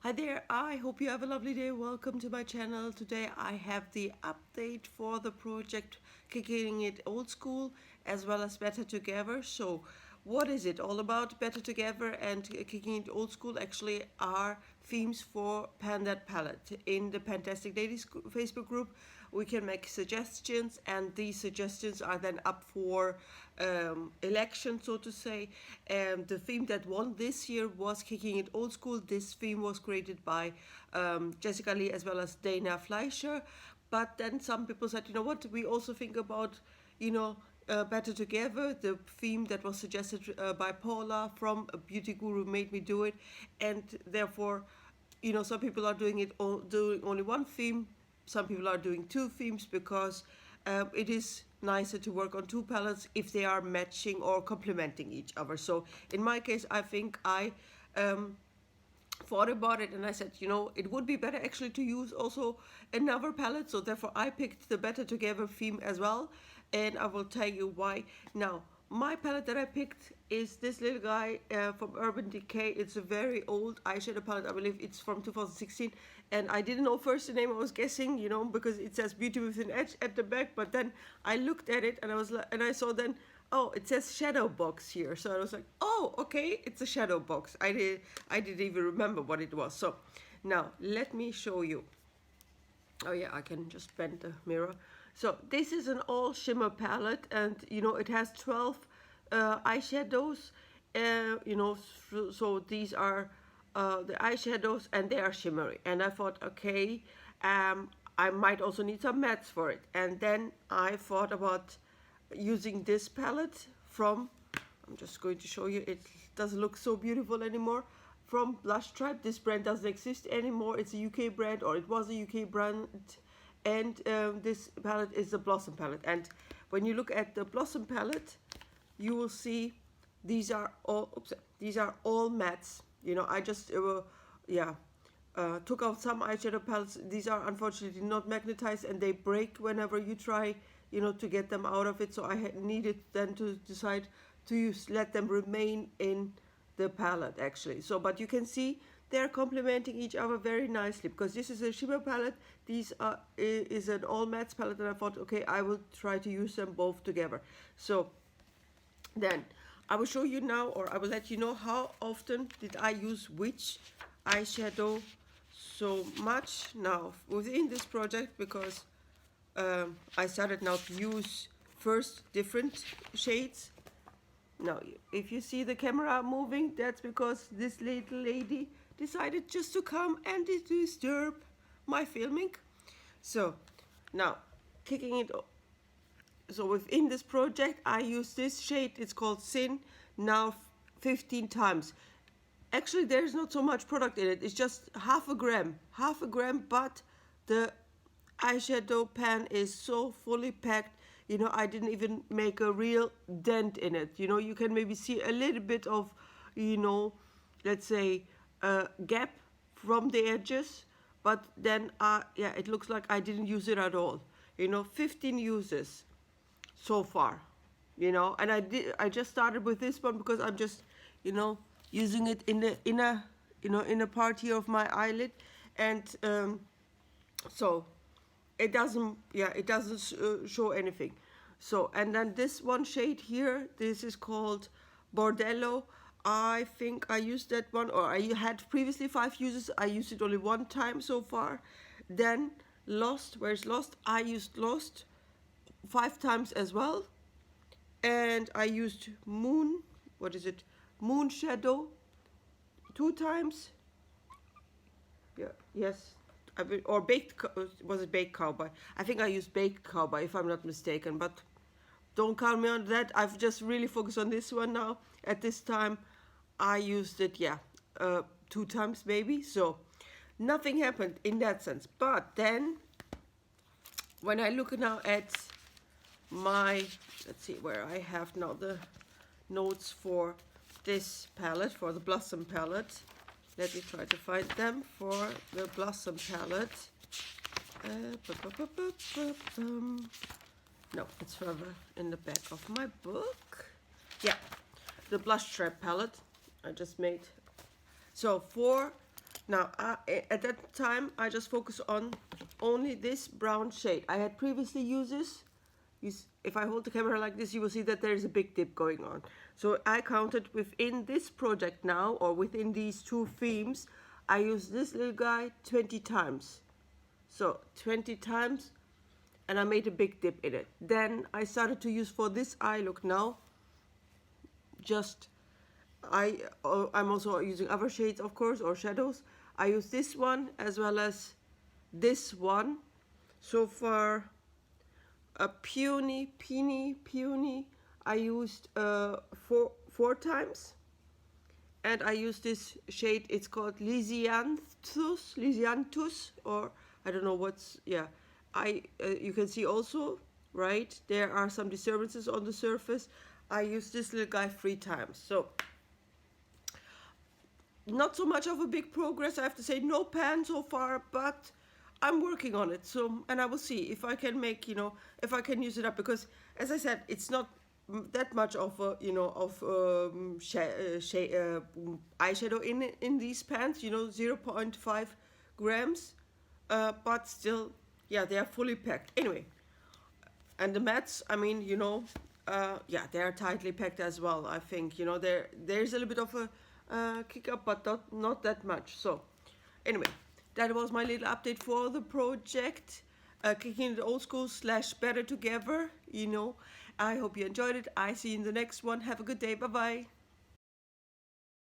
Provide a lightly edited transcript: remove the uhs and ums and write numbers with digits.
Hi there, I hope you have a lovely day. Welcome to my channel. Today I have the update for the project Kicking It Old School as well as Better Together. So what is it all about? Better Together and Kicking It Old School actually are themes for That Palette. In the PANtastic Ladies Facebook group we can make suggestions, and these suggestions are then up for election, so to say. And the theme that won this year was Kicking It Old School. This theme was created by Jessica Lee as well as Dana Fleischer. But then some people said, you know what, we also think about, Better Together, the theme that was suggested by Paula from a Beauty Guru Made Me Do It. And therefore, some people are doing only one theme, some people are doing two themes because it is nicer to work on two palettes if they are matching or complementing each other. So in my case, I think I thought about it and I said, it would be better actually to use also another palette. So therefore I picked the Better Together theme as well, and I will tell you why. Now, my palette that I picked is this little guy from Urban Decay. It's a very old eyeshadow palette. I believe it's from 2016. And I didn't know first the name. I was guessing, because it says Beauty with an Edge at the back. But then I looked at it and I saw then, oh, it says Shadow Box here. So I was like, oh, okay, it's a shadow box. I didn't even remember what it was. So now let me show you. Oh yeah, I can just bend the mirror. So this is an all shimmer palette, and it has 12 eyeshadows. So these are the eyeshadows, and they are shimmery. And I thought, okay, I might also need some mattes for it. And then I thought about using this palette from, I'm just going to show you, it doesn't look so beautiful anymore, from Blush Tribe. This brand doesn't exist anymore. It's a UK brand, or it was a UK brand. And this palette is the Blossom palette. And when you look at the Blossom palette, you will see these are all mattes. I just took out some eyeshadow palettes. These are unfortunately not magnetized, and they break whenever you try to get them out of it. So I needed then to decide to let them remain in the palette actually. So but you can see they're complementing each other very nicely, because this is a shimmer palette, these is an all mattes palette, and I thought, okay, I will try to use them both together. So then I will show you now, or I will let you know how often did I use which eyeshadow so much now within this project, because I started now to use first different shades. Now, if you see the camera moving, that's because this little lady decided just to come and disturb my filming. So now, so within this project I use this shade. It's called Sin, now 15 times. Actually, there's not so much product in it. It's just half a gram, but the eyeshadow pan is so fully packed. I didn't even make a real dent in it. You can maybe see a little bit of, let's say, a gap from the edges, but then yeah, it looks like I didn't use it at all. 15 uses so far, and I just started with this one because I'm just using it in the inner part here of my eyelid, and so it doesn't show anything. So, and then this one shade here, this is called Bordello. I think I used that one, or I had previously 5 uses. I used it only one time so far. Then Lost, where's Lost? I used Lost 5 times as well. And I used Moon, Moon Shadow 2 times. Yeah, yes. Or was it Baked Cowboy? I think I used Baked Cowboy if I'm not mistaken, but don't count me on that. I've just really focused on this one now. At this time, I used it, 2 times maybe. So nothing happened in that sense. But then, when I look now at my, let's see where I have now the notes for this palette, for the Blossom palette. Let me try to find them for the Blossom palette. No, it's further in the back of my book. Yeah, the Blush Trap palette I just made. So for Now, at that time, I just focus on only this brown shade. I had previously used this. If I hold the camera like this, you will see that there is a big dip going on. So I counted within this project now, or within these two themes, I used this little guy 20 times. So 20 times, and I made a big dip in it. Then I started to use for this eye look now, just, I'm also using other shades, of course, or shadows. I use this one as well as this one. So for a peony, I used four times. And I use this shade, it's called Lysianthus, or I don't know what's, yeah. You can see also, right, there are some disturbances on the surface. I use this little guy 3 times. So not so much of a big progress, I have to say, no pan so far, but I'm working on it. So, and I will see if I can make, if I can use it up, because as I said, it's not that much of a, eyeshadow in these pans, 0.5 grams, but still, yeah, they are fully packed. Anyway, and the mattes, I mean, yeah, they are tightly packed as well. I think, there's a little bit of a kick up, but not that much. So anyway, that was my little update for the project, kicking it old school / better together. I hope you enjoyed it. I see you in the next one. Have a good day. Bye bye.